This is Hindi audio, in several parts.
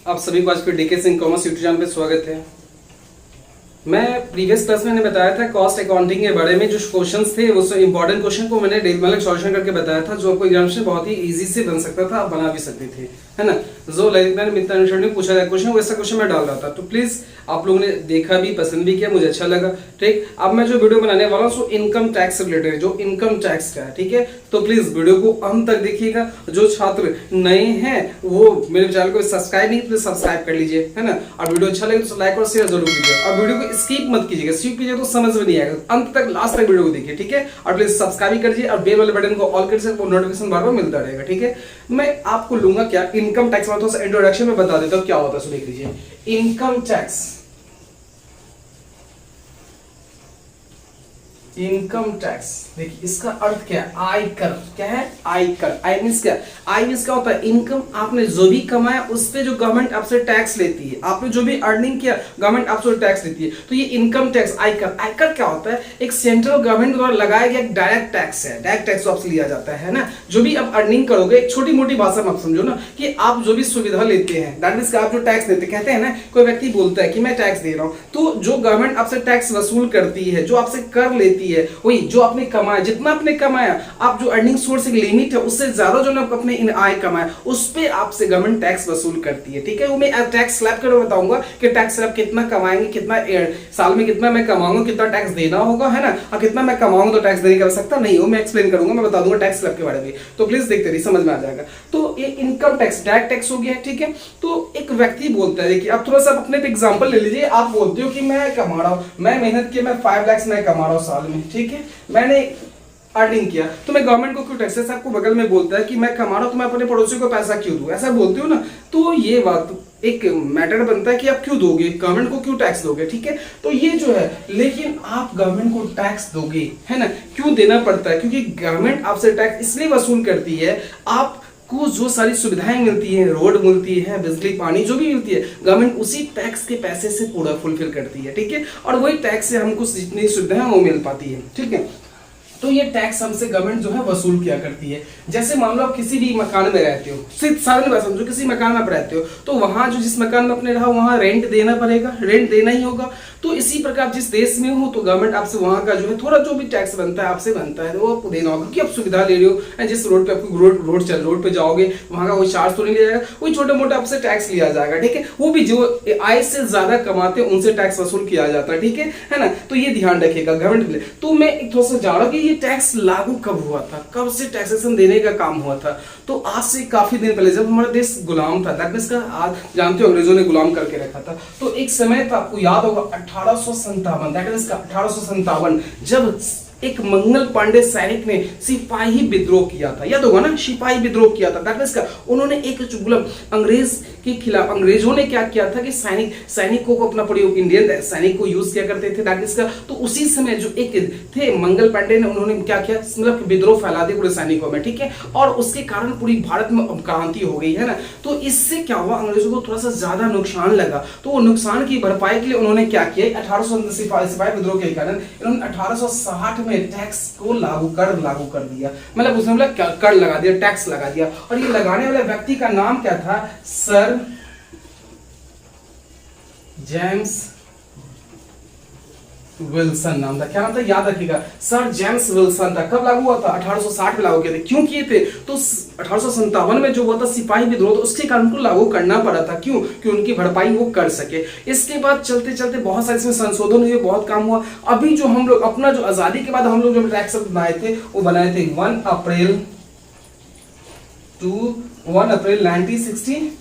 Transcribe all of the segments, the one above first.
आप सभी को आज के DK Singh commerce YouTube channel पे स्वागत है। मैं प्रीवियस क्लास में मैंने बताया था कॉस्ट अकाउंटिंग के बारे में जो क्वेश्चंस थे, उस इंपॉर्टेंट क्वेश्चन को मैंने मतलब सॉल्यूशन करके बताया था, जो आपको एग्जामिनेशन बहुत ही इजी से बन सकता था, आप बना भी सकते थे, है ना। जो मैंने मित्र ने पूछा था क्वेश्चन, वैसा क्वेश्चन मैं डाल रहा था, तो प्लीज आप लोगों ने देखा भी, पसंद भी किया, मुझे अच्छा लगा। ठीक, अब मैं जो वीडियो बनाने वाला हूँ इनकम टैक्स से रिलेटेड है, जो इनकम टैक्स का है, ठीक है। तो प्लीज वीडियो को अंत तक देखिएगा। जो छात्र नए हैं वो मेरे चैनल को सब्सक्राइब नहीं तो सब्सक्राइब कर लीजिए, है ना। और वीडियो अच्छा लगे तो लाइक और शेयर जरूर कीजिए, और वीडियो को स्किप मत कीजिएगा, स्किप कीजिए तो समझ में नहीं आएगा। अंत तक लास्ट तक वीडियो को देखिए, ठीक है। और प्लीज सब्सक्राइब करिए और बेल वाले बटन को ऑल कर दीजिए, नोटिफिकेशन बार बार मिलता रहेगा, ठीक है। मैं आपको लूंगा क्या इनकम टैक्स में, थोड़ा सा इंट्रोडक्शन में बता देता हूं क्या होता है, देख लीजिए। इनकम टैक्स, इनकम टैक्स देखिए इसका अर्थ क्या है, आयकर। क्या है? आयकर। आई मींस क्या? आई मींस क्या होता है? इनकम, आपने जो भी कमाया उस पे जो गवर्नमेंट आपसे टैक्स लेती है, आपने जो भी अर्निंग किया गवर्नमेंट आपसे टैक्स लेती है, तो ये इनकम टैक्स, आयकर। आयकर क्या होता है? एक सेंट्रल गवर्नमेंट द्वारा लगाया गया एक डायरेक्ट टैक्स है, डायरेक्ट टैक्स आपसे लिया जाता है ना। जो भी आप अर्निंग करोगे, एक छोटी मोटी भाषा में आप समझो ना, कि आप जो भी सुविधा लेते हैं, दैट मींस आप जो टैक्स देते, कहते हैं ना, कोई व्यक्ति बोलता है कि मैं टैक्स दे रहा हूं, तो जो गवर्नमेंट आपसे टैक्स वसूल करती है, जो आपसे कर लेती है, वही जो आपने कमाया, जितना आपने कमाया, आप जो अर्निंग सोर्स एक लिमिट है, उससे ज्यादा जो आप अपने आय कमाया, उस पे आपसे गवर्नमेंट टैक्स वसूल करती है, ठीक है। वो मैं टैक्स स्लैब कर बताऊंगा कि टैक्स स्लैब कितना कमाएंगे, कितना साल में कितना मैं कमाऊंगा, कितना टैक्स देना होगा, है ना, और कितना मैं कमाऊंगा तो टैक्स देने की आवश्यकता नहीं हो, मैं एक्सप्लेन करूंगा, मैं बता दूंगा टैक्स स्लैब के बारे में, तो प्लीज देखते रहिए, समझ में आ जाएगा। तो ये इनकम टैक्स डायरेक्ट टैक्स हो गया, ठीक है। तो एक व्यक्ति बोलता है, देखिए आप थोड़ा सा अपने पे एग्जांपल ले लीजिए। आप बोलते हो कि मैं कमा रहा हूं, मैं मेहनत की, मैं 5 लाख मैं कमा रहा हूं साल में, ठीक है, मैंने अर्निंग किया, तो मैं गवर्नमेंट को क्यों टैक्स, आपको बगल में बोलता है कि मैं कमा रहा हूं तो मैं अपने पड़ोसी को पैसा क्यों दूं, ऐसा बोलते हो ना। तो ये बात एक मैटर बनता है कि आप क्यों दोगे, गवर्नमेंट को क्यों टैक्स दोगे, ठीक है। तो ये जो है, लेकिन आप गवर्नमेंट को टैक्स दोगे, है ना, क्यों देना पड़ता है? क्योंकि गवर्नमेंट आपसे टैक्स इसलिए वसूल करती है, आप को जो सारी सुविधाएं मिलती हैं, रोड मिलती है, बिजली पानी जो भी मिलती है, गवर्नमेंट उसी टैक्स के पैसे से पूरा फुलफिल करती है, ठीक है। और वही टैक्स से हमको जितनी सुविधाएं वो मिल पाती है, ठीक है। तो ये टैक्स हमसे गवर्नमेंट जो है वसूल किया करती है। जैसे मान लो आप किसी भी मकान में रहते हो, सिर्फ साधारण बात समझो, किसी मकान में आप रहते हो, तो वहां जो जिस मकान में अपने रहा वहां रेंट देना पड़ेगा, रेंट देना ही होगा। तो इसी प्रकार जिस देश में हो तो गवर्नमेंट आपसे वहां का जो है थोड़ा जो भी टैक्स बनता है आपसे बनता है, वो आपको देना होगा, क्योंकि आप सुविधा ले रहे हो। जिस रोड पे आपको रोड पे जाओगे वहां का कोई चार्ज तो नहीं लिया जाएगा, कोई छोटे मोटे आपसे टैक्स लिया जाएगा, ठीक है। वो भी जो आय से ज्यादा कमाते हैं उनसे टैक्स वसूल किया जाता है, ठीक है ना। तो ये ध्यान रखिएगा गवर्नमेंट। तो मैं एक थोड़ा सा जान रहा कि ये टैक्स लागू कब हुआ था, कब से टैक्सेशन देने का काम हुआ था। तो आज से काफी दिन पहले, जब हमारा देश गुलाम था, दैट मींस का आज जानते हो अंग्रेजों ने गुलाम करके रखा था, तो एक समय था, आपको याद होगा 1857, दैट मींस का 1857, जब एक मंगल पांडे सैनिक ने सिपाही विद्रोह किया था, याद होगा ना, सिपाही विद्रोह किया था, दैट मींस का उन्होंने एक मतलब अंग्रेज के खिलाफ, अंग्रेजों ने क्या किया था कि सैनिकों को अपना प्रयोग, इंडियन सैनिक को यूज किया करते थे, दैट मींस का। तो उसी समय जो एक थे मंगल पांडे ने, उन्होंने क्या किया, मतलब विद्रोह फैला दिया पूरे सैनिकों में, ठीक है। और उसके कारण पूरी भारत में क्रांति हो गई, है ना। तो इससे क्या हुआ, अंग्रेजों को थोड़ा सा ज्यादा नुकसान लगा, तो वो नुकसान की भरपाई के लिए उन्होंने क्या किया, 1800 सिपाही विद्रोह के कारण इन्होंने 1860 में टैक्स को लागू कर दिया, मतलब उसने बोला कर लगा दिया, टैक्स लगा दिया। और ये लगाने वाले व्यक्ति का नाम क्या था, सर जेम्स विल्सन नाम था। क्या नाम था, याद रखिएगा, सर जेम्स विल्सन था। कब लागू हुआ था, 1860 में लागू किए थे। क्यों किए थे, तो 1857 में जो हुआ था सिपाही विद्रोह, तो उसके कारण उनको लागू करना पड़ा था। क्यों? कि उनकी भरपाई वो कर सके। इसके बाद चलते चलते बहुत सारे इसमें संशोधन हुए, बहुत काम हुआ। अभी जो हम लोग अपना जो आजादी के बाद हम लोग जो टैक्स बनाए थे, वो बनाए थे 1 अप्रैल 1961,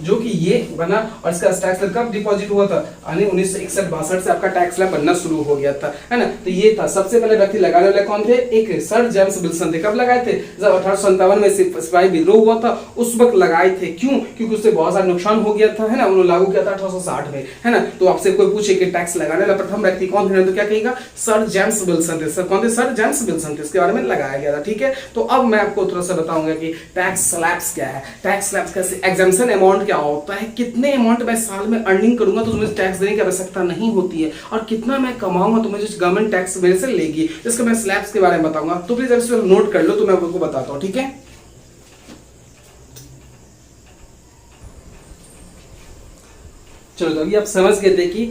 जो कि ये बना। और इसका टैक्स स्लैब कब डिपॉजिट हुआ था, यानी 1961-62 से आपका टैक्स स्लैब बनना शुरू हो गया था, है ना। तो ये था सबसे पहले व्यक्ति लगाने वाले कौन थे, एक सर जेम्स विल्सन थे। कब लगाए थे, जब 1857 में सिपाही विद्रोह हुआ था, उस वक्त लगाए थे। क्यों? क्योंकि उससे बहुत सारा नुकसान हो गया था, है ना। उन्होंने लागू किया था 1860 में, है ना। तो आपसे कोई पूछे कि टैक्स लगाने वाला प्रथम व्यक्ति कौन थे, तो क्या कहेगा, सर जेम्स विल्सन थे। सर कौन थे, सर जेम्स विल्सन थे। इसके बारे में लगाया गया था, ठीक है। तो अब मैं आपको थोड़ा सा बताऊंगा कि टैक्स स्लैब्स क्या है, टैक्स स्लैब्स का एग्जम्पशन अमाउंट क्या होता है, कितने अमाउंट मैं साल में अर्निंग करूंगा तो मुझे टैक्स देने की आवश्यकता नहीं होती है, और कितना मैं कमाऊंगा तो मुझे गवर्नमेंट टैक्स मेरे से लेगी। इसका मैं स्लैब्स के बारे में बताऊंगा, तो प्लीज इसको नोट कर लो, तो मैं आपको बताता हूं, ठीक है। चलो तो अभी आप समझ गए थे कि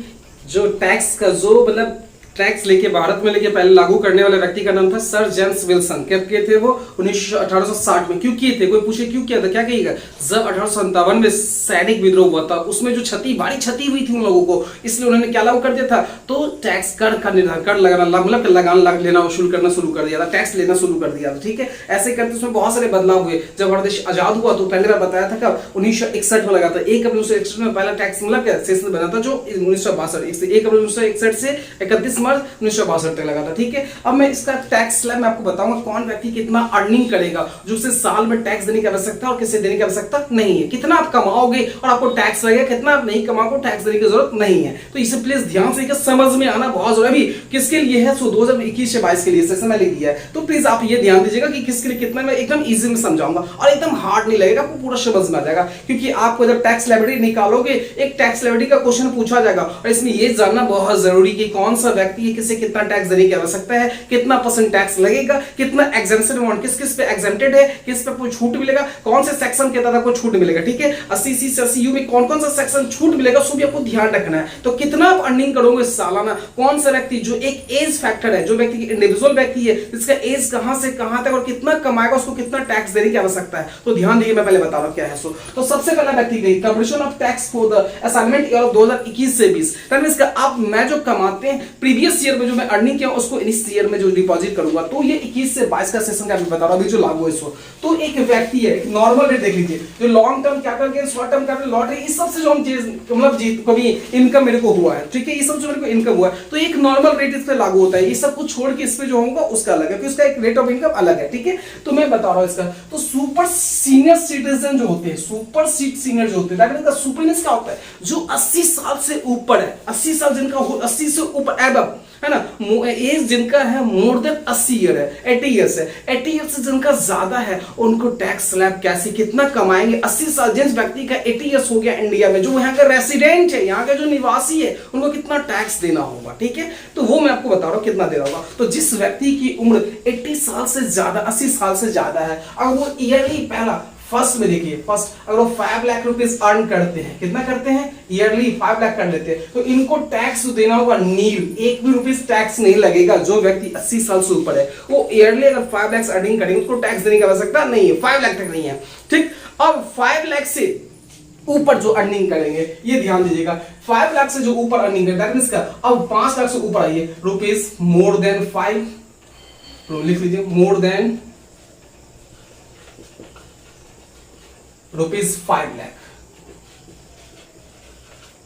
जो टैक्स का जो मतलब टैक्स लेके भारत में लेके पहले लागू करने वाले व्यक्ति का नाम था सर जेम्स विल्सन। कब किए थे वो? 1860 में। क्यों किए थे? कोई पूछे क्यों किया था, क्या कहिएगा? जब 1857 में सैनिक विद्रोह हुआ था, उसमें जो भारी क्षति हुई थी उन लोगों को, इसलिए उन्होंने क्या लागू कर दिया था? तो टैक्स कर का निर्धारण, कर लगाना मतलब लगान लेना शुरू करना शुरू कर दिया था, टैक्स लेना शुरू कर दिया था। ठीक है, ऐसे करते उसमें बहुत सारे बदलाव हुए। जब हमारा देश आजाद हुआ तो पहले बताया था कब? 1961 में लगा था। 1 अप्रैल 1961 में पहला टैक्स मतलब क्या सेशन बना था, जो 1962 1 अप्रैल 1961 से 31 मार्च 1962 तक लगा था। ठीक है, अब मैं इसका टैक्स स्लैब में आपको बताऊंगा कौन व्यक्ति कितना अर्निंग करेगा, जो उसे साल में टैक्स देने की आवश्यकता और किसे देने की आवश्यकता नहीं है। कितना आप कमाओगे और आपको टैक्स लगेगा, कितना आप नहीं कमाओगे टैक्स देने की जरूरत नहीं है। तो इसे प्लीज ध्यान से समझ में आना बहुत जरूरी है। किसके लिए है? 2021 से 22 के लिए सेशन में लिख दिया है, तो प्लीज आप ये ध्यान दीजिएगा कि किसके लिए कितना। मैं एकदम इजी में समझाऊंगा और एकदम हार्ड नहीं लगेगा, आपको पूरा समझ में आ जाएगा। क्योंकि आपको जब टैक्स लायबिलिटी निकालोगे, एक टैक्स लायबिलिटी का क्वेश्चन पूछा जाएगा और इसमें ये जानना बहुत जरूरी कि कौन सा व्यक्ति है, किसे कितना टैक्स देने की आवश्यकता है, कितना % टैक्स लगेगा, कितना एग्जेम्पशन अमाउंट किस किस पे एग्जेम्प्टेड है, किस पे कोई छूट मिलेगा, कौन से सेक्शन के तहत आपको छूट मिलेगा। ठीक है, 80C से 80U में कौन कौन सा सेक्शन छूट मिलेगा, उसको भी आपको ध्यान रखना है। तो कितना आप अर्निंग करोगे सालाना, कौन सा व्यक्ति, जो एक एज फैक्टर है, जो व्यक्ति इंडिविजुअल व्यक्ति है, इसका एज कहां से कहां तक और कितना कमाएगा, उसको कितना टैक्स देने की आवश्यकता है। तो ध्यान दीजिए, मैं पहले बता रहा हूं क्या है। तो सबसे पहला व्यक्ति गई computation of tax for the assignment year of 2021 से 20। इसका अब मैं जो कमाते हैं प्रीवियस ईयर में जो मैं अर्निंग किया उसको इस ईयर में जो डिपॉजिट करूंगा, तो ये 21 से 22 का सेशन का मैं बता रहा हूं अभी जो लागू है इसको। तो एक व्यक्ति है, एक नॉर्मल रेट देख लीजिए, जो long term capital gain, short term capital lottery, इस सब से जो हम चीज मतलब जीत कभी इनकम मेरे को हुआ है। ठीक है, ये सब जो मेरे को इनकम हुआ है, तो एक नॉर्मल रेट इस पे लागू होता है। ये सब कुछ छोड़ के इस पे जो होगा उसका अलग है, उसका एक रेट ऑफ इनकम अलग है। ठीक है, तो मैं बता रहा हूं इसका। तो सुपर सीनियर सिटीजन जो होते हैं, सुपर सीनियर जो होते हैं, दैट मींस सुपरनेस क्या होता है? जो 80 साल से ऊपर है, 80 साल जिनका 80 से ऊपर एबव है ना, एज जिनका है मोर देन 80 ईयर है, 80 ईयर्स है, 80 ईयर से जिनका ज्यादा है, उनको टैक्स स्लैब कैसे कितना कमाएंगे? 80 साल जिस व्यक्ति का 80 ईयर्स हो गया इंडिया में, जो यहाँ का रेसिडेंट है, यहाँ का जो निवासी है, उनको कितना टैक्स देना होगा। ठीक है, तो वो मैं आपको बता रहा हूँ कितना देना होगा। तो जिस व्यक्ति की उम्र 80 साल से ज्यादा, 80 साल से ज्यादा है, अगर वो ईयरली पहला फर्स्ट में देखिए, फर्स्ट अगर वो 5 लाख रुपीस अर्न करते हैं, कितना करते हैं? ईयरली 5 लाख कर लेते हैं, तो इनको टैक्स देना होगा नील, 1 भी रुपीस टैक्स नहीं लगेगा। जो व्यक्ति 80 साल से ऊपर है, वो ईयरली अगर 5 लाख अर्निंग करेंगे, उसको टैक्स देने की आवश्यकता नहीं है, 5 लाख तक नहीं है। ठीक, अब 5 लाख से ऊपर जो अर्निंग करेंगे, ये ध्यान दीजिएगा, 5 लाख से जो ऊपर अर्निंग करेंगे, अब 5 लाख से ऊपर आइए, रुपीस मोर देन 5, लिख लीजिए, more than rupees 5 lakh,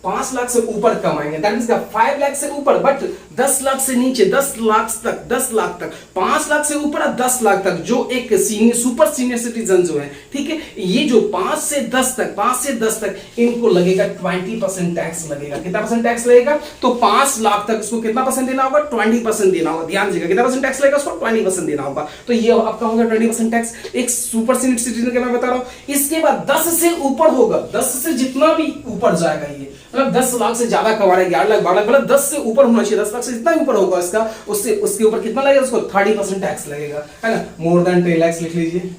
5 lakh से ऊपर कमाएंगे, दैट मींस 5 लाख से ऊपर, बट 10 लाख से नीचे, 10 लाख तक, 10 लाख तक, 5 लाख से ऊपर 10 लाख तक, जो एक सीनियर सुपर सीनियर सिटीजन जो है, ठीक है, ये जो 5 से 10 तक इनको लगेगा 20% टैक्स लगेगा। कितना % टैक्स लगेगा? तो 5 लाख तक इसको कितना % देना होगा? 20% देना होगा। ध्यान दीजिएगा, कितना % टैक्स लगेगा? उसको 20% देना होगा। तो ये आपका होगा 20% टैक्स, एक सुपर सीनियर सिटीजन का मैं बता रहा हूं। इसके बाद 10 से ऊपर होगा, 10 से जितना भी ऊपर जाएगा, ये मतलब 10 लाख से ज्यादा कमा रहे, 11 लाख 12 लाख, मतलब 10 से ऊपर होना चाहिए, 10 लाख से जितना ऊपर होगा इसका, उससे उसके ऊपर कितना लगेगा? उसको 30% टैक्स लगेगा, है ना। मोर देन 10 लाख लिख लीजिए,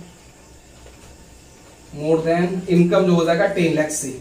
मोर देन इनकम जो हो जाएगा 10 लाख से,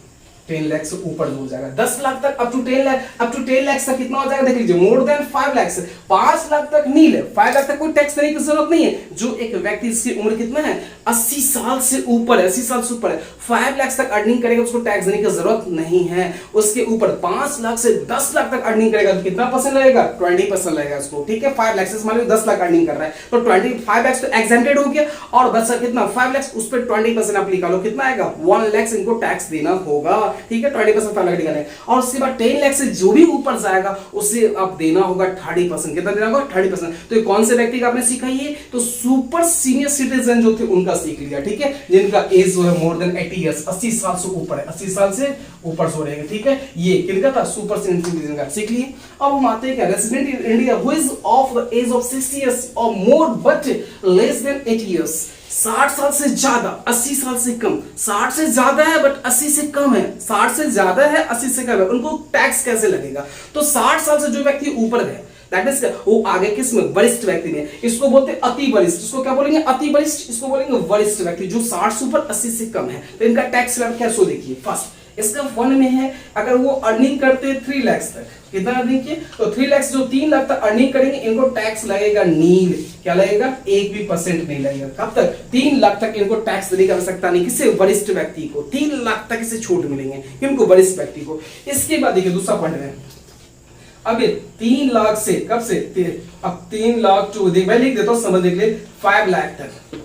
10 लाख से ऊपर हो जाएगा, 10 लाख तक up to 10 lakh, up to 10 lakh तक कितना हो जाएगा? देख लीजिए, मोर देन 5 लाख से 5 लाख तक नील है, 5 लाख तक कोई टैक्स देने की जरूरत नहीं है। जो एक व्यक्ति इसकी उम्र कितना है? 80 साल से ऊपर है, 80 साल से ऊपर है, 5 लाख तक अर्निंग करेगा, उसको टैक्स देने की जरूरत नहीं है। उसके ऊपर 5 लाख से 10 लाख तक अर्निंग करेगा तो कितना % लगेगा? 20% लगेगा उसको। ठीक है, 5 लाख से मान लो 10 लाख अर्निंग कर रहा है, तो 25 लाख तो एग्जेम्प्टेड हो गया, और बचा कितना? 5 लाख, उस पर 20% आप निकालो, कितना आएगा? 1 लाख इनको टैक्स देना होगा। ठीक है, 20% और उसके बाद 10 लाख से जो भी ऊपर जाएगा उसे आप देना होगा 30%। कितना देना होगा? 30%। तो ये कौन से व्यक्ति का आपने सीखा? ये तो सुपर सीनियर सिटीजन जो थे उनका सीख लिया। ठीक है, जिनका एज जो है मोर देन 80 इयर्स, 80 साल से ऊपर है, 80 साल से ऊपर सो रहेगा। ठीक है, ये किनका था? सुपर सीनियर सिटीजन का, सीख लिए। अब हम आते हैं क्या? Resident in India who is of the age of 60 years और more but less than 80 years, 60 साल से ज्यादा, 80 साल से कम, 60 से ज्यादा है बट 80 से कम है, 60 से ज्यादा है 80 से कम है, उनको टैक्स कैसे लगेगा? तो 60 साल से जो व्यक्ति ऊपर है, दैट मींस वो आगे किस में? वरिष्ठ व्यक्ति में। इसको बोलते हैं अति वरिष्ठ, इसको क्या बोलेंगे? अति वरिष्ठ, इसको बोलेंगे वरिष्ठ व्यक्ति, जो 60 से ऊपर 80 से कम है। तो इनका टैक्स स्लैब क्या? सो देखिए, फर्स्ट इसका वन में है, अगर वो अर्निंग करते हैं 3 लाख तक, कितना अर्निंग किए तो 3 लाख, जो 3 लाख तक अर्निंग करेंगे इनको टैक्स लगेगा नील, क्या लगेगा 1 भी % नहीं लगेगा। कब तक 3 लाख तक इनको टैक्स देने की आवश्यकता नहीं, किसी वरिष्ठ व्यक्ति को 3 लाख तक इसे छूट मिलेंगे, किनको वरिष्ठ व्यक्ति को। इसके बाद देखिए दूसरा पॉइंट है, अब 3 लाख से कब से, अब 3 लाख टू मैं लिख देता हूं समझने के लिए 5 लाख तक,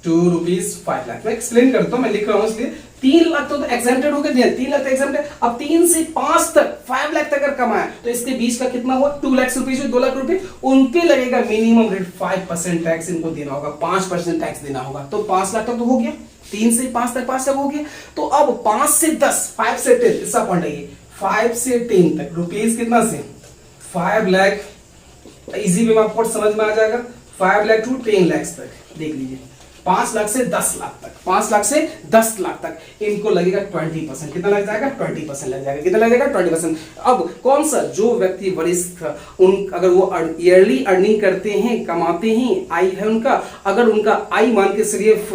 2 रुपीज 5 लाख। मैं एक्सप्लेन करता हूं, मैं लिख रहा हूं इसलिए 3 लाख तो एग्जेम्प्टेड हो गया, 3 लाख तक एग्जेम्प्टेड। अब 3 से 5 तक 5 लाख तक अगर कमाया तो इसके बीच का कितना हुआ 2 लाख रुपीज, 2 लाख रुपए, उन पे लगेगा मिनिमम रेट 5% टैक्स इनको देना होगा, 5% टैक्स देना होगा। तो 5 लाख तक तो हो गया, 3 से 5 तक 5 तक हो गया। तो अब 5 से 10, 5 से 10, इसका पॉइंट है ये 5 से 10 तक रुपीज कितना से 5 लाख, इजी वे में आपको समझ में आ जाएगा, 5 लाख टू 10 लाख तक। देख लीजिए 5 लाख से 10 लाख तक, 5 लाख से 10 लाख तक इनको लगेगा 20%, कितना लग जाएगा 20% लग जाएगा, कितना लग जाएगा 20%। अब कौन सा, जो व्यक्ति वरिष्ठ उन अगर वो ईयरली अर्निंग करते हैं, कमाते हैं, आय है उनका, अगर उनका आय मान के सिर्फ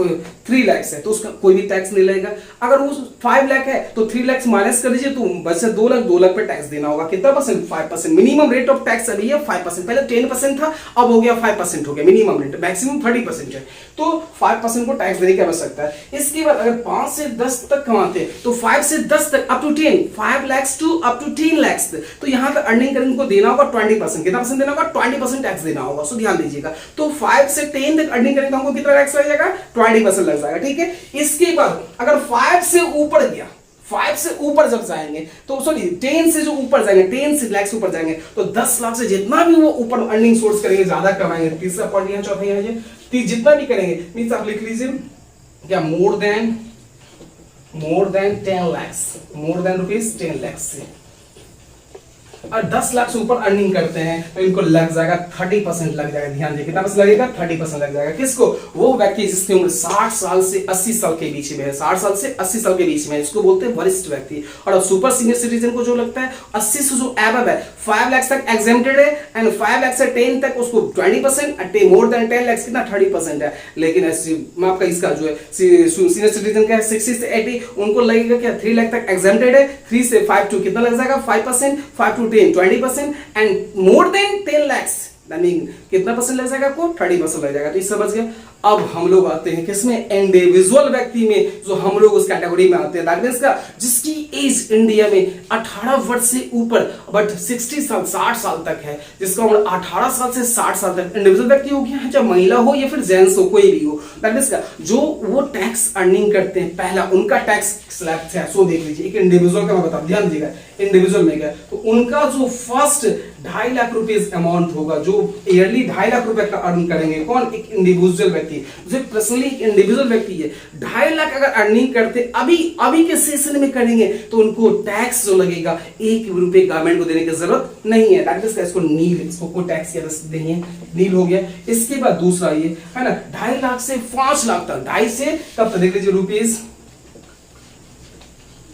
3 लाख है तो उसका कोई भी टैक्स नहीं लगेगा। अगर वो 5 लाख है तो 3 लाख माइनस कर दीजिए तो बचे 2 लाख, 2 लाख पे टैक्स देना होगा, कितना percent 5%। Minimum rate of tax अभी है 5%, पहले 10% था अब हो गया 5% हो गया मिनिमम रेट, मैक्सिमम 30% है, तो 5% को टैक्स देने की आवश्यकता है। इसके बाद अगर 5 से 10 तक कमाते हैं तो 5 से 10 तक up to 10, 5 lakh to up to 10 lakh, तो यहां तक अर्निंग करने को देना होगा 20%, कितना परसेंट देना होगा 20% टैक्स देना होगा। सो ध्यान दीजिएगा, तो 5 से 10 तक अर्निंग करने का हमको कितना टैक्स लग जाएगा 20% लग जाएगा, ठीक है। इसके बाद अगर 5 से ऊपर गया, 5 से ऊपर जब जाएंगे तो सॉरी 10 से जो ऊपर जाएंगे, 10 से लाख से ऊपर जाएंगे तो 10 लाख से जितना भी वो ऊपर अर्निंग सोर्स करेंगे ज्यादा कमाएंगे। तीसरा पॉइंट यहाँ, चौथा यहाँ, ये जितना भी करेंगे मींस आप लिख लीजिए क्या, more than 10 lakh, more than rupees 10 lakh से, और 10 लाख से ऊपर अर्निंग करते हैं तो इनको लग जाएगा 30% लग जाएगा। ध्यान देखिए कितना लगेगा 30% लग जाएगा। किसको, वो व्यक्ति जिसकी उम्र 60 साल से 80 साल के बीच में है, 60 साल से 80 साल के बीच में है, इसको बोलते हैं वरिष्ठ व्यक्ति। और सुपर सीनियर सिटीजन को जो लगता है 80 से जो एबव है, 5 लाख तक एग्जेम्प्टेड है, एंड 5 लाख से 10 तक उसको 20%, मोर देन 10 लाख कितना 30% है। लेकिन मैं आपका इसका जो है सीनियर सिटीजन का 60 से 80, उनको लगेगा क्या 3 लाख तक एग्जेम्प्टेड है, 3 से 5 टू कितना लग जाएगा 5%, 5 to 10 20%, and more than 10 lakhs कितना परसेंट लग जाएगा आपको 30% लग जाएगा। तो इस समझ गया। अब हम लोग आते हैं किसमें, इंडिविजुअल व्यक्ति में, जो हम लोग उस कैटेगरी में आते हैं, दैट मींस का जिसकी एज इंडिया में 18 वर्ष से ऊपर बट 60 साल 60 साल तक है, जिसका उम्र 18 साल से 60 साल तक इंडिविजुअल व्यक्ति हो गया, चाहे महिला हो या फिर जेंट्स हो, कोई भी हो, दैट मींस का जो वो टैक्स अर्निंग करते हैं, पहला उनका टैक्स स्लैब है। सो देख लीजिए एक इंडिविजुअल का मैं बता, ध्यान दीजिएगा इंडिविजुअल में क्या, तो उनका जो फर्स्ट 2.5 लाख रुपीज अमाउंट होगा, जो ईयरली 2.5 लाख रुपए का अर्न करेंगे, कौन, एक इंडिविजुअल व्यक्ति जो पर्सनली एक इंडिविजुअल व्यक्ति है, 2.5 लाख अगर अर्निंग करते अभी के सेशन में करेंगे तो उनको टैक्स जो लगेगा 1 रुपए गवर्नमेंट को देने की जरूरत नहीं है। दैट मींस इसको नील, इसको कोई टैक्स की आवश्यकता नहीं है, नील हो गया। इसके बाद दूसरा ये है ना 2.5 लाख से 5 लाख तक, 2.5 से कब तक देख लीजिए rupees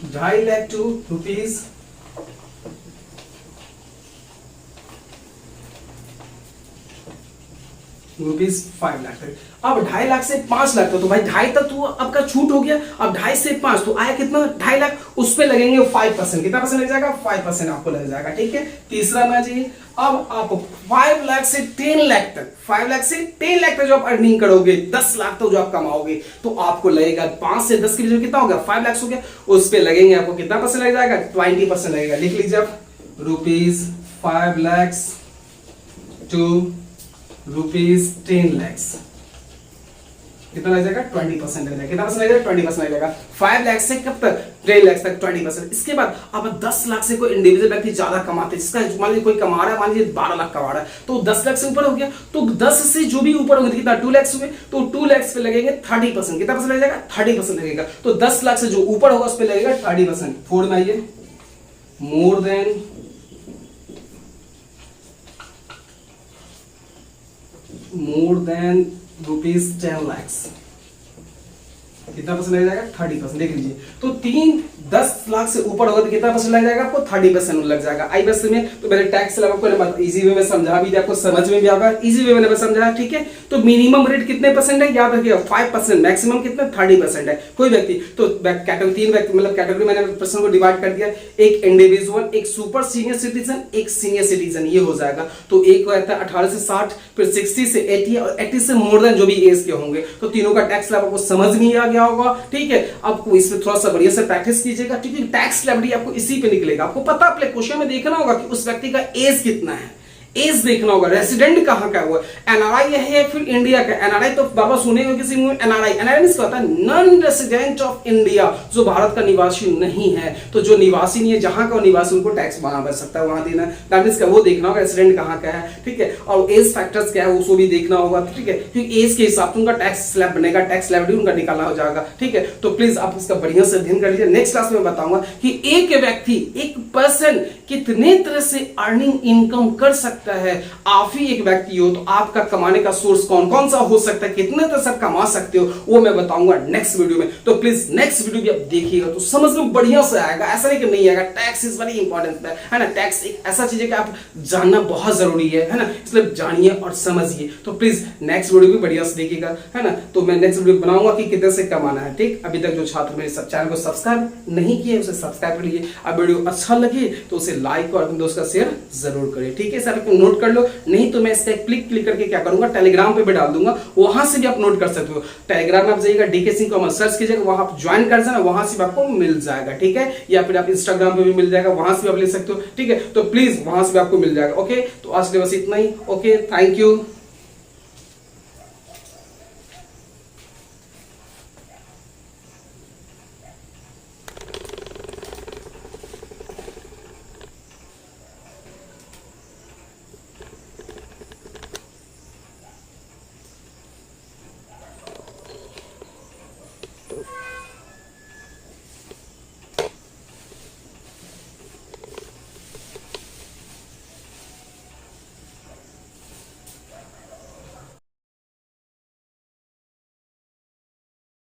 2.5 lakh to rupees ₹5 lakh तक। अब 2.5 लाख से 5 लाख तक, तो भाई 2.5 तक तो आपका छूट हो गया। अब 2.5 से 5 तो आया कितना 2.5 लाख, उस पे लगेंगे 5%, कितना परसेंट लग जाएगा 5% आपको लग जाएगा, ठीक है। तीसरा में चाहिए, अब आप 5 लाख से 10 लाख तक, 5 लाख से 10 लाख तक जो आप अर्निंग करोगे, 10 लाख तक जो आप कमाओगे, तो आपको लगेगा 5 से 10 के लिए कितना हो गया 5 लाख हो गया, उस पे लगेंगे आपको कितना परसेंट लग जाएगा 20% लगेगा। लिख लीजिए आप ₹5 लाख टू ₹10 लाख, कितना लग जाएगा 20% लग जाएगा। कितना परसेंट लग जाएगा 20% लग जाएगा। 5 लाख से कब तक 10 लाख तक 20%। इसके बाद अब 10 लाख से कोई इंडिविजुअल व्यक्ति ज्यादा कमाते हैं, जिसका मान लीजिए कोई कमा रहा है, मान लीजिए 12 लाख कमा रहा है, तो 10 लाख से ऊपर हो गया, तो 10 से जो भी ऊपर होंगे कितना 2 लाख हुए, तो 2 लाख पे लगेंगे 30%, कितना परसेंट लग जाएगा 30% लगेगा। तो 10 लाख से जो ऊपर होगा उस पे लगेगा 30%। 4 में आइए, मोर देन ₹10 लाख, कितना परसेंट लग जाएगा 30%। देख लीजिए, तो 3 10 लाख से ऊपर होगा तो कितना परसेंट लग जाएगा आपको? 30% लग जाएगा। आई बस में तो मेरे टैक्स स्लैब आपको इजी वे में समझा भी दिया, आपको समझ में भी आएगा, इजी वे में समझाया, ठीक है। तो मिनिमम रेट कितने परसेंट है याद रखिएगा 5%, मैक्सिमम कितना 30% है। कोई व्यक्ति तो कैटेगरी 3 व्यक्ति मतलब कैटेगरी मैंने पर्सन को डिवाइड कर दिया, एक इंडिविजुअल, एक सुपर सीनियर सिटीजन, एक सीनियर सिटीजन, ये हो जाएगा। तो एक रहता है 18 से 60, फिर 60 से 80 और 80 से मोर देन जो भी एज के होंगे। तो तीनों का टैक्स स्लैब आपको समझ में आ गया होगा, ठीक है। आपको इसमें थोड़ा सा बढ़िया से प्रैक्टिस कीजिएगा, क्योंकि टैक्स स्लैब आपको इसी पे निकलेगा। आपको पता अपने क्वेश्चन में देखना होगा कि उस व्यक्ति का एज कितना है, एज देखना होगा, रेसिडेंट कहां का हुआ, एनआरआई है फिर इंडिया का। एनआरआई तो बाबा सुने हो किसी में, एनआरआई मींस क्या होता है? नॉन रेसिडेंट ऑफ इंडिया, जो भारत का निवासी नहीं है। तो जो निवासी नहीं है, जहां का निवासी, उनको टैक्स वहां बच सकता है, वहां देना। दैट मींस वो देखना होगा रेसिडेंट कहां का है, ठीक है। और एज फैक्टर्स क्या है उसको भी देखना होगा, ठीक है, क्योंकि एज के हिसाब से उनका टैक्स स्लैब बनेगा, टैक्स स्लैब उनका निकालना हो जाएगा, ठीक है। तो प्लीज आप इसका बढ़िया से अध्ययन कर लीजिए। नेक्स्ट क्लास में बताऊंगा कि एक व्यक्ति, एक पर्सन कितने तरह से अर्निंग इनकम कर सकता है। आप ही एक व्यक्ति हो तो आपका कमाने का सोर्स कौन कौन सा हो सकता है, कितने तरह से कमा सकते हो, वो मैं बताऊंगा नेक्स्ट वीडियो में। तो प्लीज नेक्स्ट वीडियो भी आप देखिएगा तो समझ में बढ़िया से आएगा, ऐसा नहीं कि नहीं आएगा। टैक्स इज वेरी इंपॉर्टेंट है ना। टैक्स एक ऐसा चीज है कि आप जानना बहुत जरूरी है ना, इसलिए जानिए और समझिए। तो प्लीज नेक्स्ट वीडियो भी बढ़िया से देखिएगा, है ना। तो मैं नेक्स्ट वीडियो बनाऊंगा कि कितने से कमाना है, ठीक। अभी तक जो छात्र मेरे सब चैनल को सब्सक्राइब नहीं किए उसे सब्सक्राइब कर लीजिए। अब वीडियो अच्छा लगे तो उसे लाइक और अपने दोस्त का शेयर जरूर करिए, ठीक है। सर नोट कर लो, नहीं तो मैं इसका क्लिक करके क्या करूंगा, टेलीग्राम पे भी डाल दूंगा, वहां से भी आप नोट कर सकते हो। टेलीग्राम में आप जाइएगा, डीके सिंह को सर्च कीजिएगा, वहां आप ज्वाइन कर जाना, वहां से भी आपको मिल जाएगा, ठीक है। या फिर आप इंस्टाग्राम पे भी मिल जाएगा, वहां से भी आप ले सकते हो, ठीक है। तो प्लीज वहां से भी आपको मिल जाएगा, ओके। तो आज के बस इतना ही, ओके, थैंक यू।